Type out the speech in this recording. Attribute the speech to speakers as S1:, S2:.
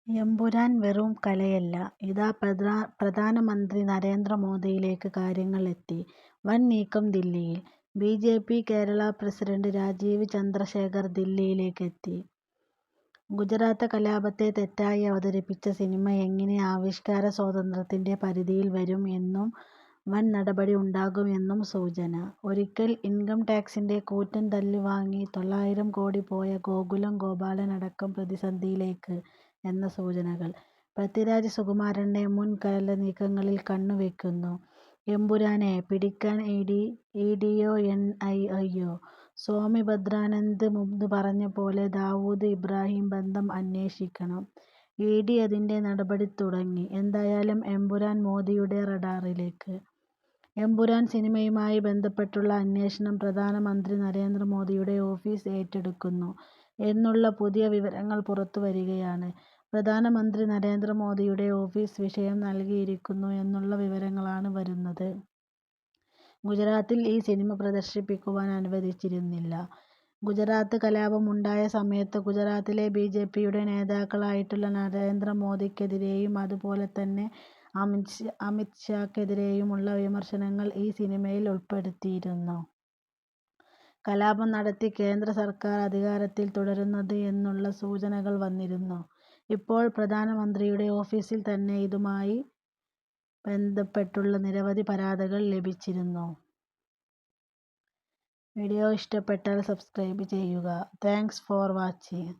S1: എമ്പുരാൻ വെറും കലയല്ല. ഇതാ പ്രധാനമന്ത്രി നരേന്ദ്രമോദിയിലേക്ക് കാര്യങ്ങൾ എത്തി. വൻ നീക്കം ദില്ലിയിൽ. ബി.ജെ.പി. കേരള പ്രസിഡന്റ് രാജീവ് ചന്ദ്രശേഖർ ദില്ലിയിലേക്ക് എത്തി. ഗുജറാത്ത് കലാപത്തെ തെറ്റായി അവതരിപ്പിച്ച സിനിമ എങ്ങനെ ആവിഷ്കാര സ്വാതന്ത്ര്യത്തിന്റെ പരിധിയിൽ വരും എന്നും വൻ നടപടി ഉണ്ടാകുമെന്നും സൂചന. ഒരിക്കൽ ഇൻകം ടാക്സിന്റെ കൂറ്റൻ തല്ല് വാങ്ങി 900 കോടി പോയ ഗോകുലം ഗോപാലനടക്കം പ്രതിസന്ധിയിലേക്ക് എന്ന സൂചനകൾ. പൃഥ്വിരാജ് സുകുമാരന്റെ മുൻ കലാനീക്കങ്ങളിൽ കണ്ണുവെക്കുന്നു. എമ്പുരാനെ പിടിക്കാൻ ഇഡിയോ എൻ.ഐ.എയോ? സ്വാമി ഭദ്രാനന്ദ് മുമ്പ് പറഞ്ഞ പോലെ ദാവൂദ് ഇബ്രാഹിം ബന്ധം അന്വേഷിക്കണം. ഇഡി അതിന്റെ നടപടി തുടങ്ങി. എന്തായാലും എമ്പുരാൻ മോദിയുടെ റഡാറിലേക്ക്. എമ്പുരാൻ സിനിമയുമായി ബന്ധപ്പെട്ടുള്ള അന്വേഷണം പ്രധാനമന്ത്രി നരേന്ദ്രമോദിയുടെ ഓഫീസ് ഏറ്റെടുക്കുന്നു എന്നുള്ള പുതിയ വിവരങ്ങൾ പുറത്തുവരികയാണ്. പ്രധാനമന്ത്രി നരേന്ദ്രമോദിയുടെ ഓഫീസ് വിഷയം നൽകിയിരിക്കുന്നു എന്നുള്ള വിവരങ്ങളാണ് വരുന്നത്. ഗുജറാത്തിൽ ഈ സിനിമ പ്രദർശിപ്പിക്കുവാൻ അനുവദിച്ചിരുന്നില്ല. ഗുജറാത്ത് കലാപം ഉണ്ടായ സമയത്ത് ഗുജറാത്തിലെ ബി.ജെ.പിയുടെ നേതാക്കളായിട്ടുള്ള നരേന്ദ്രമോദിക്കെതിരെയും അതുപോലെ തന്നെ അമിത് ഷാക്കെതിരെയുമുള്ള വിമർശനങ്ങൾ ഈ സിനിമയിൽ ഉൾപ്പെടുത്തിയിരുന്നു. കലാപം നടത്തി കേന്ദ്ര സർക്കാർ അധികാരത്തിൽ തുടരുന്നത് എന്നുള്ള സൂചനകൾ വന്നിരുന്നു. ഇപ്പോൾ പ്രധാനമന്ത്രിയുടെ ഓഫീസിൽ തന്നെ ഇതുമായി ബന്ധപ്പെട്ടുള്ള നിരവധി പരാതികൾ ലഭിച്ചിരുന്നു. വീഡിയോ ഇഷ്ടപ്പെട്ടാൽ സബ്സ്ക്രൈബ് ചെയ്യുക. Thanks for watching.